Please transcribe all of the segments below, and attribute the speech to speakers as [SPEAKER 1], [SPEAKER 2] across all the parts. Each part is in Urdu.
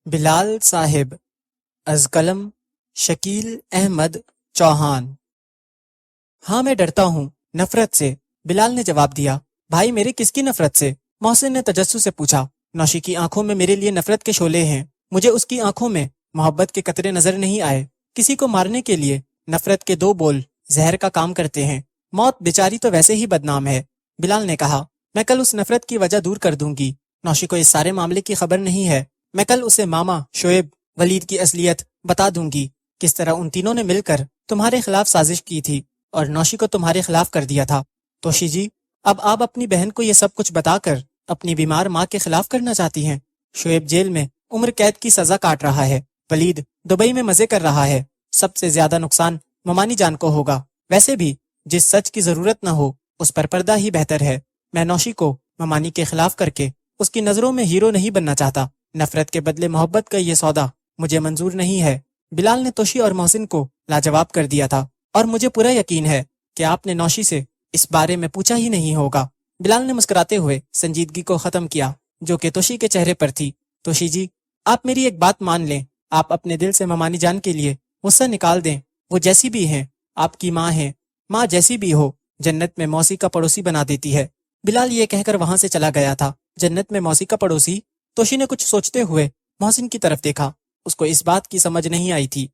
[SPEAKER 1] بلال صاحب از قلم شکیل احمد چوہان۔ ہاں میں ڈرتا ہوں، نفرت سے، بلال نے جواب دیا۔ بھائی میرے کس کی نفرت سے؟ محسن نے تجسس سے پوچھا۔ نوشی کی آنکھوں میں میرے لیے نفرت کے شعلے ہیں، مجھے اس کی آنکھوں میں محبت کے قطرے نظر نہیں آئے۔ کسی کو مارنے کے لیے نفرت کے دو بول زہر کا کام کرتے ہیں، موت بیچاری تو ویسے ہی بدنام ہے۔ بلال نے کہا، میں کل اس نفرت کی وجہ دور کر دوں گی۔ نوشی کو اس سارے معاملے کی خبر نہیں ہے، میں کل اسے ماما، شعیب، ولید کی اصلیت بتا دوں گی، کس طرح ان تینوں نے مل کر تمہارے خلاف سازش کی تھی اور نوشی کو تمہارے خلاف کر دیا تھا۔ توشی جی، اب آپ اپنی بہن کو یہ سب کچھ بتا کر اپنی بیمار ماں کے خلاف کرنا چاہتی ہیں۔ شعیب جیل میں عمر قید کی سزا کاٹ رہا ہے، ولید دبئی میں مزے کر رہا ہے، سب سے زیادہ نقصان ممانی جان کو ہوگا۔ ویسے بھی جس سچ کی ضرورت نہ ہو اس پر پردہ ہی بہتر ہے۔ میں نوشی کو ممانی کے خلاف کر کے اس کی نظروں میں ہیرو نہیں بننا چاہتا۔ نفرت کے بدلے محبت کا یہ سودا مجھے منظور نہیں ہے۔ بلال نے توشی اور محسن کو لاجواب کر دیا تھا، اور مجھے پورا یقین ہے کہ آپ نے نوشی سے اس بارے میں پوچھا ہی نہیں ہوگا۔ بلال نے مسکراتے ہوئے سنجیدگی کو ختم کیا جو کہ توشی کے چہرے پر تھی۔ توشی جی، آپ میری ایک بات مان لیں، آپ اپنے دل سے ممانی جان کے لیے غصہ نکال دیں۔ وہ جیسی بھی ہیں آپ کی ماں ہیں، ماں جیسی بھی ہو جنت میں موسی کا پڑوسی بنا دیتی ہے۔ بلال یہ کہہ کر وہاں سے چلا گیا تھا۔ جنت میں موسی کا پڑوسی؟ توشی نے کچھ سوچتے ہوئے محسن کی طرف دیکھا، اس کو اس بات کی سمجھ نہیں آئی تھی۔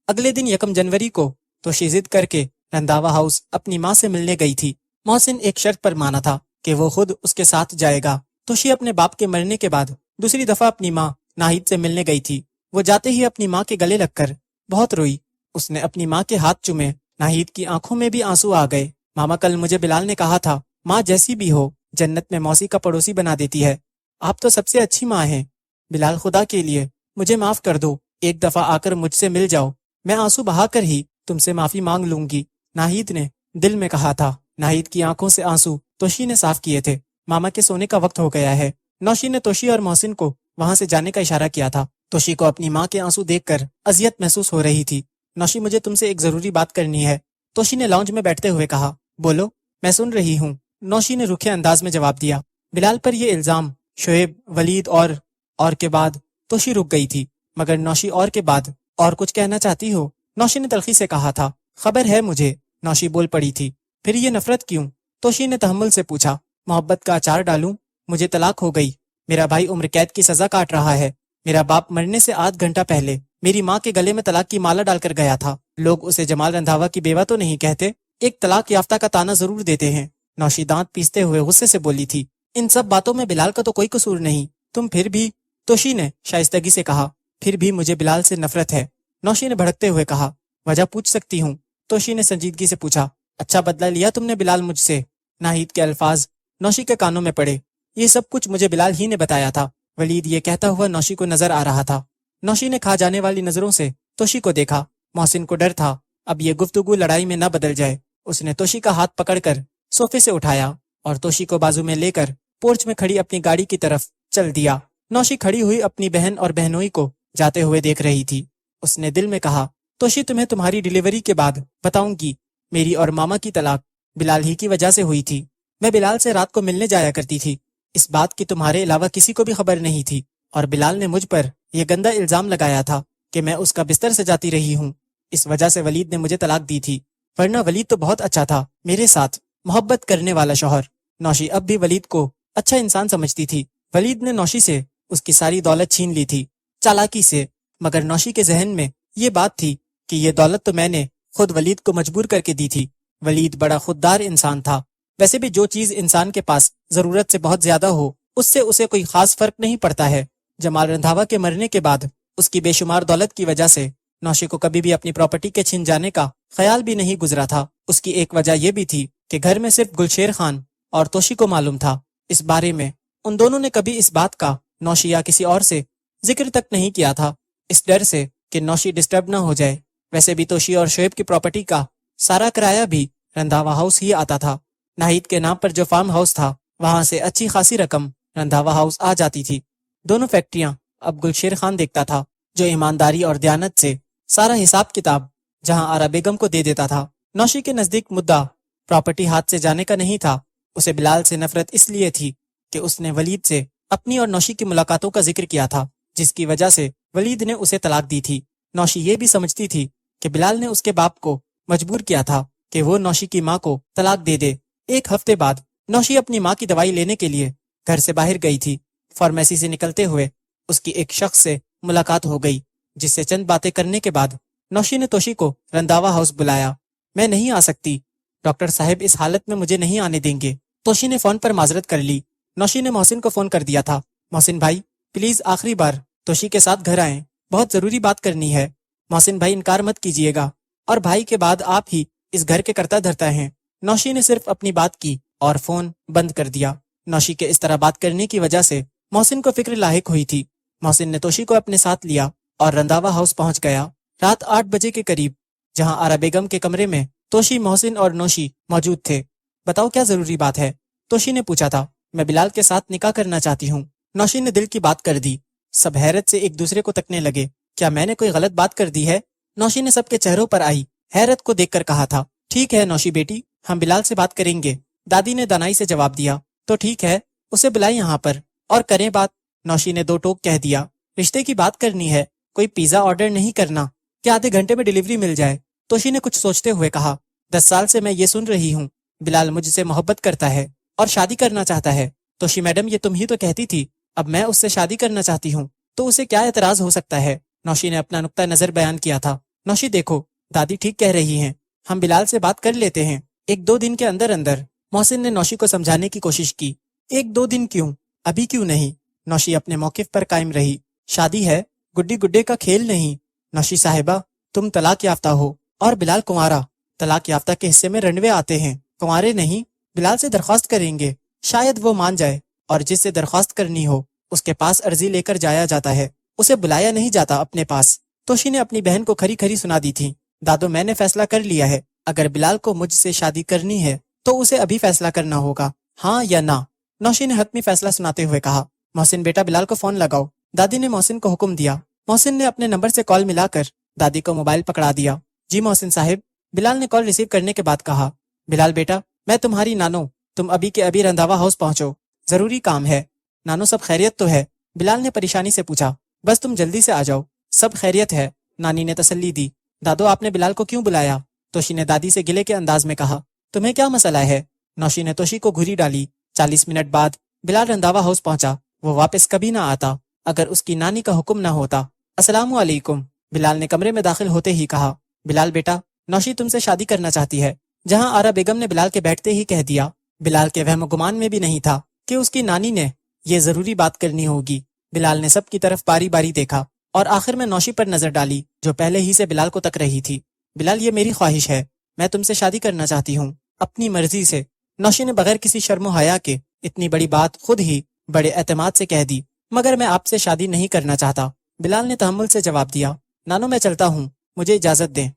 [SPEAKER 1] اگلے دن 1 جنوری کو توشی ضد کر کے رنداوا ہاؤس اپنی ماں سے ملنے گئی تھی۔ محسن ایک شرط پر مانا تھا کہ وہ خود اس کے ساتھ جائے گا۔ توشی اپنے باپ کے مرنے کے بعد دوسری دفعہ اپنی ماں ناہید سے ملنے گئی تھی۔ وہ جاتے ہی اپنی ماں کے گلے لگ کر بہت روئی۔ اس نے اپنی ماں کے ہاتھ چومے، ناہید کی آنکھوں میں بھی آنسو آ گئے۔ ماما، کل مجھے بلال نے کہا تھا ماں جیسی بھی ہو جنت میں موسی کا پڑوسی بنا دیتی ہے۔ آپ تو سب سے اچھی ماں ہیں۔ بلال، خدا کے لیے مجھے معاف کر دو، ایک دفعہ آ کر مجھ سے مل جاؤ، میں آنسو بہا کر ہی تم سے معافی مانگ لوں گی، ناہید نے دل میں کہا تھا۔ ناہید کی آنکھوں سے آنسو توشی نے صاف کیے تھے۔ ماما کے سونے کا وقت ہو گیا ہے۔ نوشی نے توشی اور محسن کو وہاں سے جانے کا اشارہ کیا تھا۔ توشی کو اپنی ماں کے آنسو دیکھ کر اذیت محسوس ہو رہی تھی۔ نوشی، مجھے تم سے ایک ضروری بات کرنی ہے، توشی نے لاؤنج میں بیٹھتے ہوئے کہا۔ بولو، میں سن رہی ہوں، نوشی نے روکھے انداز میں جواب دیا۔ بلال پر یہ الزام، شعیب، ولید اور کے بعد توشی رک گئی تھی۔ مگر نوشی، اور کے بعد اور کچھ کہنا چاہتی ہو؟ نوشی نے تلخی سے کہا تھا۔ خبر ہے مجھے، نوشی بول پڑی تھی۔ پھر یہ نفرت کیوں؟ توشی نے تحمل سے پوچھا۔ محبت کا اچار ڈالوں؟ مجھے طلاق ہو گئی، میرا بھائی عمر قید کی سزا کاٹ رہا ہے، میرا باپ مرنے سے آدھ گھنٹہ پہلے میری ماں کے گلے میں طلاق کی مالا ڈال کر گیا تھا۔ لوگ اسے جمال رندھاوا کی بیوہ تو نہیں کہتے، ایک طلاق یافتہ کا تانا ضرور دیتے ہیں۔ نوشی دانت پیستے ہوئے غصے سے بولی تھی۔ ان سب باتوں میں بلال کا تو کوئی قصور نہیں، تم پھر بھی، توشی نے شائستگی سے کہا، پھر بھی مجھے بلال سے نفرت ہے۔ نوشی نے بھڑکتے ہوئے کہا، وجہ پوچھ سکتی ہوں؟ توشی نے سنجیدگی سے پوچھا۔ اچھا بدلہ لیا تم نے بلال مجھ سے؟ ناہید کے الفاظ نوشی کے کانوں میں پڑے۔ یہ سب کچھ مجھے بلال ہی نے بتایا تھا۔ ولید یہ کہتا ہوا نوشی کو نظر آ رہا تھا۔ نوشی نے کھا جانے والی نظروں سے توشی کو دیکھا۔ محسن کو ڈر تھا اب یہ گفتگو لڑائی میں نہ بدل جائے۔ اس نے توشی کا ہاتھ پکڑ کر صوفے سے اٹھایا اور توشی کو بازو میں لے کر پورچ میں کھڑی اپنی گاڑی کی طرف چل دیا۔ نوشی کھڑی ہوئی اپنی بہن اور بہنوئی کو جاتے ہوئے دیکھ رہی تھی۔ اس نے دل میں کہا، توشی تمہیں تمہاری ڈیلیوری کے بعد بتاؤں گی، میری اور ماما کی طلاق بلال ہی کی وجہ سے ہوئی تھی۔ میں بلال سے رات کو ملنے جایا کرتی تھی، اس بات کی تمہارے علاوہ کسی کو بھی خبر نہیں تھی، اور بلال نے مجھ پر یہ گندا الزام لگایا تھا کہ میں اس کا بستر سجاتی رہی ہوں، اس وجہ سے ولید نے مجھے طلاق دی تھی، ورنہ ولید تو بہت اچھا تھا، میرے ساتھ محبت کرنے والا شوہر۔ نوشی اب بھی ولید کو اچھا انسان سمجھتی تھی۔ ولید نے نوشی سے اس کی ساری دولت چھین لی تھی چالاکی سے، مگر نوشی کے ذہن میں یہ بات تھی کہ یہ دولت تو میں نے خود ولید کو مجبور کر کے دی تھی۔ ولید بڑا خوددار انسان تھا۔ ویسے بھی جو چیز انسان کے پاس ضرورت سے بہت زیادہ ہو اس سے اسے کوئی خاص فرق نہیں پڑتا ہے۔ جمال رندھاوا کے مرنے کے بعد اس کی بے شمار دولت کی وجہ سے نوشی کو کبھی بھی اپنی پراپرٹی کے چھن جانے کا خیال بھی نہیں گزرا تھا۔ اس کی ایک وجہ یہ بھی تھی کہ گھر میں صرف گلشیر خان اور توشی کو معلوم تھا۔ اس بارے میں ان دونوں نے کبھی اس بات کا نوشی یا کسی اور سے ذکر تک نہیں کیا تھا، اس ڈر سے کہ نوشی ڈسٹرب نہ ہو جائے۔ ویسے بھی توشی اور شعیب کی پراپرٹی کا سارا کرایہ بھی رندھاوا ہاؤس ہی آتا تھا۔ ناہید کے نام پر جو فارم ہاؤس تھا وہاں سے اچھی خاصی رقم رندھاوا ہاؤس آ جاتی تھی۔ دونوں فیکٹریاں اب گلشیر خان دیکھتا تھا، جو ایمانداری اور دیانت سے سارا حساب کتاب جہاں آرا بیگم کو دے دیتا تھا۔ نوشی کے نزدیک مدعا پراپرٹی ہاتھ سے جانے کا نہیں تھا، اسے بلال سے نفرت اس لیے تھی کہ اس نے ولید سے اپنی اور نوشی کی ملاقاتوں کا ذکر کیا تھا۔ جس کی وجہ سے ولید نے اسے طلاق دی تھی۔ نوشی یہ بھی سمجھتی تھی کہ بلال نے اس کے باپ کو مجبور کیا تھا کہ وہ نوشی کی ماں کو طلاق دے دے۔ ایک ہفتے بعد نوشی اپنی ماں کی دوائی لینے کے لیے گھر سے باہر گئی تھی۔ فارمیسی سے نکلتے ہوئے اس کی ایک شخص سے ملاقات ہو گئی، جس سے چند باتیں کرنے کے بعد نوشی نے توشی کو رنداوا ہاؤس بلایا۔ میں نہیں آ سکتی، ڈاکٹر صاحب اس حالت میں مجھے نہیں آنے دیں گے۔ توشی نے فون پر معذرت کر لی۔ نوشی نے محسن کو فون کر دیا تھا۔ محسن بھائی پلیز آخری بار توشی کے ساتھ گھر آئیں، بہت ضروری بات کرنی ہے۔ محسن بھائی انکار مت کیجیے گا، اور بھائی کے بعد آپ ہی اس گھر کے کرتا دھرتا ہیں۔ نوشی نے صرف اپنی بات کی اور فون بند کر دیا۔ نوشی کے اس طرح بات کرنے کی وجہ سے محسن کو فکر لاحق ہوئی تھی۔ محسن نے توشی کو اپنے ساتھ لیا اور رنداوا ہاؤس پہنچ گیا۔ رات 8 بجے کے قریب جہاں آرا بیگم کے کمرے میں توشی، محسن اور نوشی موجود تھے۔ بتاؤ کیا ضروری بات ہے؟ توشی نے پوچھا تھا۔ میں بلال کے ساتھ نکاح کرنا چاہتی ہوں۔ نوشی نے دل کی بات کر دی۔ سب حیرت سے ایک دوسرے کو تکنے لگے۔ کیا میں نے کوئی غلط بات کر دی ہے؟ نوشی نے سب کے چہروں پر آئی حیرت کو دیکھ کر کہا تھا، ٹھیک ہے نوشی بیٹی، ہم بلال سے بات کریں گے۔ دادی نے دانائی سے جواب دیا، تو ٹھیک ہے، اسے بلائیں یہاں پر اور کریں بات۔ نوشی نے 2 ٹوک کہہ دیا، رشتے کی بات کرنی ہے، کوئی پیزا آرڈر نہیں کرنا کہ آدھے گھنٹے میں ڈیلیوری مل جائے۔ توشی نے کچھ سوچتے ہوئے کہا، 10 سال سے میں یہ سن رہی ہوں، بلال مجھ سے محبت کرتا ہے اور شادی کرنا چاہتا ہے۔ توشی میڈم یہ تم ہی تو کہتی تھی، اب میں اس سے شادی کرنا چاہتی ہوں تو اسے کیا اعتراض ہو سکتا ہے؟ نوشی نے اپنا نقطہ نظر بیان کیا تھا۔ نوشی دیکھو، دادی ٹھیک کہہ رہی ہیں، ہم بلال سے بات کر لیتے ہیں 1-2 دن کے اندر اندر۔ محسن نے نوشی کو سمجھانے کی کوشش کی۔ 1-2 دن کیوں، ابھی کیوں نہیں؟ نوشی اپنے موقف پر قائم رہی۔ شادی ہے، گڈی گڈے کا کھیل نہیں۔ نوشی صاحبہ، تم طلاق یافتہ ہو اور بلال کنوارا۔ طلاق یافتہ کے حصے میں رنوے آتے ہیں، کنوارے نہیں۔ بلال سے درخواست کریں گے، شاید وہ مان جائے، اور جس سے درخواست کرنی ہو اس کے پاس عرضی لے کر جایا جاتا ہے، اسے بلایا نہیں جاتا اپنے پاس۔ توشی نے اپنی بہن کو کھری کھری سنا دی تھی۔ دادو، میں نے فیصلہ کر لیا ہے، اگر بلال کو مجھ سے شادی کرنی ہے تو اسے ابھی فیصلہ کرنا ہوگا، ہاں یا نہ۔ نوشی نے حتمی فیصلہ سناتے ہوئے کہا، محسن بیٹا بلال کو فون لگاؤ۔ دادی نے محسن کو حکم دیا۔ محسن نے اپنے نمبر سے کال ملا کر دادی کو موبائل پکڑا دیا۔ جی محسن صاحب، بلال نے کال ریسیو کرنے کے بعد کہا، بلال بیٹا، میں تمہاری نانو، تم ابھی کے ابھی رنداوا ہاؤس پہنچو، ضروری کام ہے۔ نانو سب خیریت تو ہے؟ بلال نے پریشانی سے پوچھا۔ بس تم جلدی سے آ جاؤ، سب خیریت ہے، نانی نے تسلی دی۔ دادو، آپ نے بلال کو کیوں بلایا؟ توشی نے دادی سے گلے کے انداز میں کہا، تمہیں کیا مسئلہ ہے؟ نوشی نے توشی کو گھری ڈالی۔ 40 منٹ بعد بلال رنداوا ہاؤس پہنچا۔ وہ واپس کبھی نہ آتا اگر اس کی نانی کا حکم نہ ہوتا۔ السلام علیکم، بلال نے کمرے میں داخل ہوتے ہی کہا۔ بلال بیٹا، نوشی تم سے شادی کرنا چاہتی ہے، جہاں آرا بیگم نے بلال کے بیٹھتے ہی کہہ دیا۔ بلال کے وہم و گمان میں بھی نہیں تھا کہ اس کی نانی نے یہ ضروری بات کرنی ہوگی۔ بلال نے سب کی طرف باری باری دیکھا اور آخر میں نوشی پر نظر ڈالی، جو پہلے ہی سے بلال کو تک رہی تھی۔ بلال، یہ میری خواہش ہے، میں تم سے شادی کرنا چاہتی ہوں، اپنی مرضی سے۔ نوشی نے بغیر کسی شرم و حیا کے اتنی بڑی بات خود ہی بڑے اعتماد سے کہہ دی۔ مگر میں آپ سے شادی نہیں کرنا چاہتا، بلال نے تحمل سے جواب دیا۔ نانو میں چلتا ہوں، مجھے اجازت دیں۔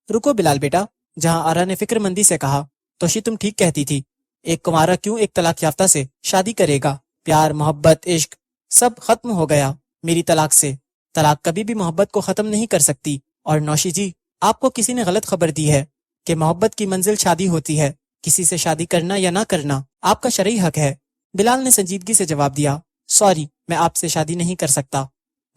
[SPEAKER 1] رکو بلال بیٹا، جہاں آرا نے فکر مندی سے کہا، توشی تم ٹھیک کہتی تھی، ایک کنوارا کیوں ایک طلاق یافتہ سے شادی کرے گا؟ پیار، محبت، عشق سب ختم ہو گیا میری طلاق سے۔ طلاق کبھی بھی محبت کو ختم نہیں کر سکتی۔ اور نوشی جی، آپ کو کسی نے غلط خبر دی ہے کہ محبت کی منزل شادی ہوتی ہے۔ کسی سے شادی کرنا یا نہ کرنا آپ کا شرعی حق ہے۔ بلال نے سنجیدگی سے جواب دیا، سوری، میں آپ سے شادی نہیں کر سکتا،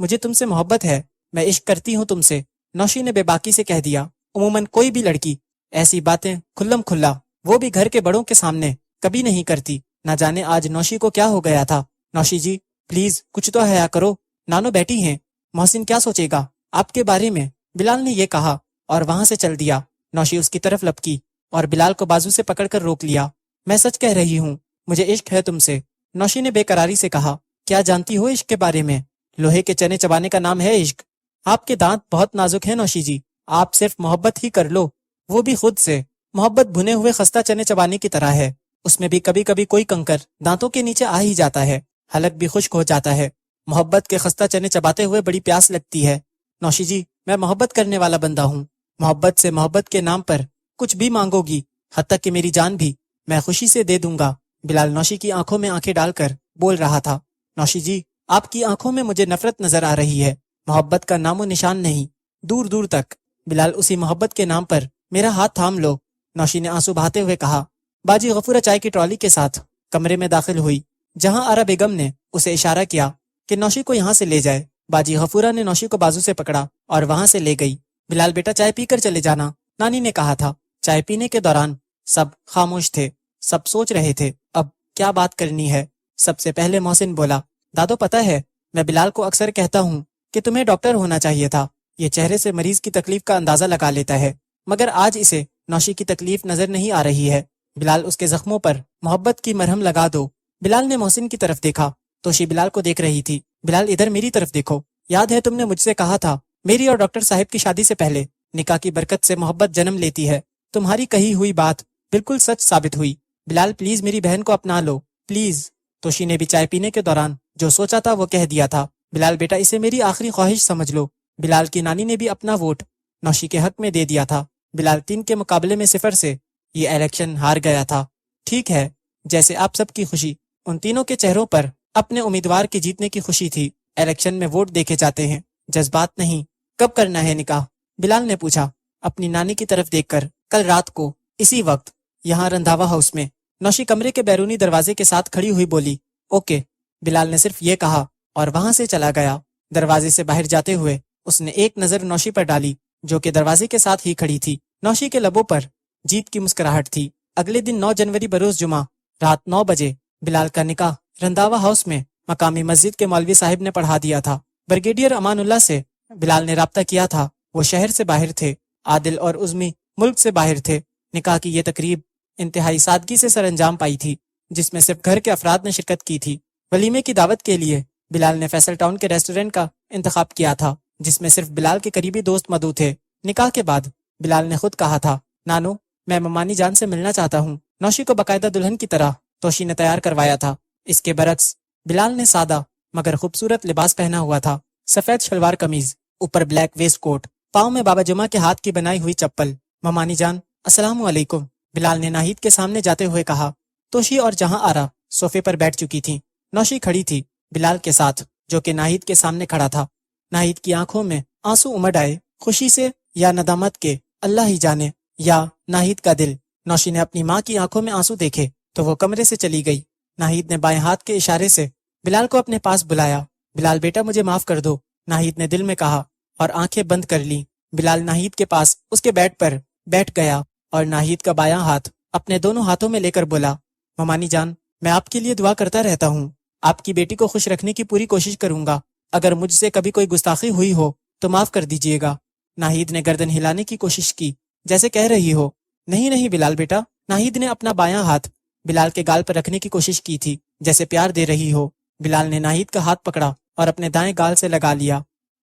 [SPEAKER 1] مجھے تم سے محبت ہے، میں عشق کرتی ہوں تم سے۔ نوشی نے بے باکی سے کہہ دیا، عموماً کوئی بھی لڑکی ایسی باتیں کھلم کھلا، وہ بھی گھر کے بڑوں کے سامنے، کبھی نہیں کرتی۔ نہ جانے آج نوشی کو کیا ہو گیا تھا۔ نوشی جی پلیز کچھ تو حیا کرو، نانو بیٹھی ہیں، محسن کیا سوچے گا آپ کے بارے میں؟ بلال نے یہ کہا اور وہاں سے چل دیا۔ نوشی اس کی طرف لپکی اور بلال کو بازو سے پکڑ کر روک لیا۔ میں سچ کہہ رہی ہوں، مجھے عشق ہے تم سے۔ نوشی نے بے قراری سے کہا، کیا جانتی ہو عشق کے بارے میں؟ لوہے کے چنے چبانے کا نام ہے عشق۔ آپ کے دانت بہت نازک ہیں نوشی جی، آپ صرف محبت ہی کر لو، وہ بھی خود سے۔ محبت بھنے ہوئے خستہ چنے چبانے کی طرح ہے، اس میں بھی کبھی کبھی کوئی کنکر دانتوں کے نیچے آ ہی جاتا ہے، حلق بھی خشک ہو جاتا ہے۔ محبت کے خستہ چنے چباتے ہوئے بڑی پیاس لگتی ہے۔ نوشی جی، میں محبت کرنے والا بندہ ہوں، محبت سے محبت کے نام پر کچھ بھی مانگو گی، حتیٰ کہ میری جان بھی، میں خوشی سے دے دوں گا۔ بلال نوشی کی آنکھوں میں آنکھیں ڈال کر بول رہا تھا، نوشی جی، آپ کی آنکھوں میں مجھے نفرت نظر آ رہی ہے، محبت کا نام و نشان نہیں، دور دور تک۔ بلال، اسی محبت کے نام پر میرا ہاتھ تھام لو۔ نوشی نے آنسو بہاتے ہوئے کہا۔ باجی غفورہ چائے کی ٹرالی کے ساتھ کمرے میں داخل ہوئی، جہاں آرا بیگم نے اسے اشارہ کیا کہ نوشی کو یہاں سے لے جائے۔ باجی غفورہ نے نوشی کو بازو سے پکڑا اور وہاں سے لے گئی۔ بلال بیٹا چائے پی کر چلے جانا، نانی نے کہا تھا۔ چائے پینے کے دوران سب خاموش تھے، سب سوچ رہے تھے اب کیا بات کرنی ہے۔ سب سے پہلے محسن بولا، دادو پتہ ہے میں بلال کو اکثر کہتا ہوں کہ تمہیں ڈاکٹر ہونا چاہیے تھا، یہ چہرے سے مریض کی تکلیف کا اندازہ لگا لیتا ہے، مگر آج اسے نوشی کی تکلیف نظر نہیں آ رہی ہے۔ بلال اس کے زخموں پر محبت کی مرہم لگا دو۔ بلال نے محسن کی طرف دیکھا، توشی بلال کو دیکھ رہی تھی۔ بلال ادھر میری طرف دیکھو، یاد ہے تم نے مجھ سے کہا تھا میری اور ڈاکٹر صاحب کی شادی سے پہلے نکاح کی برکت سے محبت جنم لیتی ہے۔ تمہاری کہی ہوئی بات بالکل سچ ثابت ہوئی۔ بلال پلیز میری بہن کو اپنا لو پلیز۔ توشی نے بھی چائے پینے کے دوران جو سوچا تھا وہ کہہ دیا تھا۔ بلال بیٹا اسے میری آخری خواہش سمجھ لو۔ بلال کی نانی نے بھی اپنا ووٹ نوشی کے حق میں دے دیا تھا۔ بلال 3 کے مقابلے میں 0 سے یہ الیکشن ہار گیا تھا۔ ٹھیک ہے، جیسے آپ سب کی خوشی ان تینوں کے چہروں پر اپنے امیدوار کی جیتنے کی خوشی تھی۔ الیکشن میں ووٹ دیکھے جاتے ہیں، جذبات نہیں۔ کب کرنا ہے نکاح؟ بلال نے پوچھا اپنی نانی کی طرف دیکھ کر۔ کل رات کو اسی وقت یہاں رندھاوا ہاؤس میں۔ نوشی کمرے کے بیرونی دروازے کے ساتھ کھڑی ہوئی بولی، اوکے۔ بلال نے صرف یہ کہا اور وہاں سے چلا گیا۔ دروازے سے باہر جاتے ہوئے اس نے ایک نظر نوشی پر ڈالی جو کہ دروازے کے ساتھ ہی کھڑی تھی۔ نوشی کے لبوں پر جیت کی مسکراہٹ تھی۔ اگلے دن 9 جنوری بروز جمعہ رات 9 بجے بلال کا نکاح رندھاوا ہاؤس میں مقامی مسجد کے مولوی صاحب نے پڑھا دیا تھا۔ بریگیڈیئر امان اللہ سے بلال نے رابطہ کیا تھا، وہ شہر سے باہر تھے، عادل اور عزمی ملک سے باہر تھے۔ نکاح کی یہ تقریب انتہائی سادگی سے سر انجام پائی تھی، جس میں صرف گھر کے افراد نے شرکت کی تھی۔ ولیمے کی دعوت کے لیے بلال نے فیصل ٹاؤن کے ریسٹورنٹ کا انتخاب کیا تھا، جس میں صرف بلال کے قریبی دوست مدعو تھے۔ نکاح کے بعد بلال نے خود کہا تھا، نانو میں ممانی جان سے ملنا چاہتا ہوں۔ نوشی کو باقاعدہ دلہن کی طرح توشی نے تیار کروایا تھا۔ اس کے برعکس بلال نے سادہ مگر خوبصورت لباس پہنا ہوا تھا، سفید شلوار قمیض، اوپر بلیک ویسٹ کوٹ، پاؤں میں بابا جمعہ کے ہاتھ کی بنائی ہوئی چپل۔ ممانی جان السلام علیکم، بلال نے ناہید کے سامنے جاتے ہوئے کہا۔ توشی اور جہاں آرا صوفے پر بیٹھ چکی تھی۔ نوشی کھڑی تھی بلال کے ساتھ، جو کہ ناہید کے سامنے کھڑا تھا۔ ناہید کی آنکھوں میں آنسو امڈ آئے، خوشی سے یا ندامت کے، اللہ ہی جانے، یا ناہید کا دل۔ نوشی نے اپنی ماں کی آنکھوں میں آنسو دیکھے تو وہ کمرے سے چلی گئی۔ ناہید نے بائیں ہاتھ کے اشارے سے بلال کو اپنے پاس بلایا۔ بلال بیٹا مجھے معاف کر دو، ناہید نے دل میں کہا اور آنکھیں بند کر لی۔ بلال ناہید کے پاس اس کے بیڈ پر بیٹھ گیا اور ناہید کا بایاں ہاتھ اپنے دونوں ہاتھوں میں لے کر بولا، ممانی جان میں آپ کے لیے دعا کرتا رہتا ہوں، آپ کی بیٹی کو خوش رکھنے کی پوری کوشش کروں گا، اگر مجھ سے کبھی کوئی گستاخی ہوئی ہو تو معاف کر دیجیے گا۔ ناہید نے گردن ہلانے کی کوشش کی جیسے کہہ رہی ہو، نہیں نہیں بلال بیٹا۔ ناہید نے اپنا بایاں ہاتھ بلال کے گال پر رکھنے کی کوشش کی تھی جیسے پیار دے رہی ہو۔ بلال نے ناہید کا ہاتھ پکڑا اور اپنے دائیں گال سے لگا لیا۔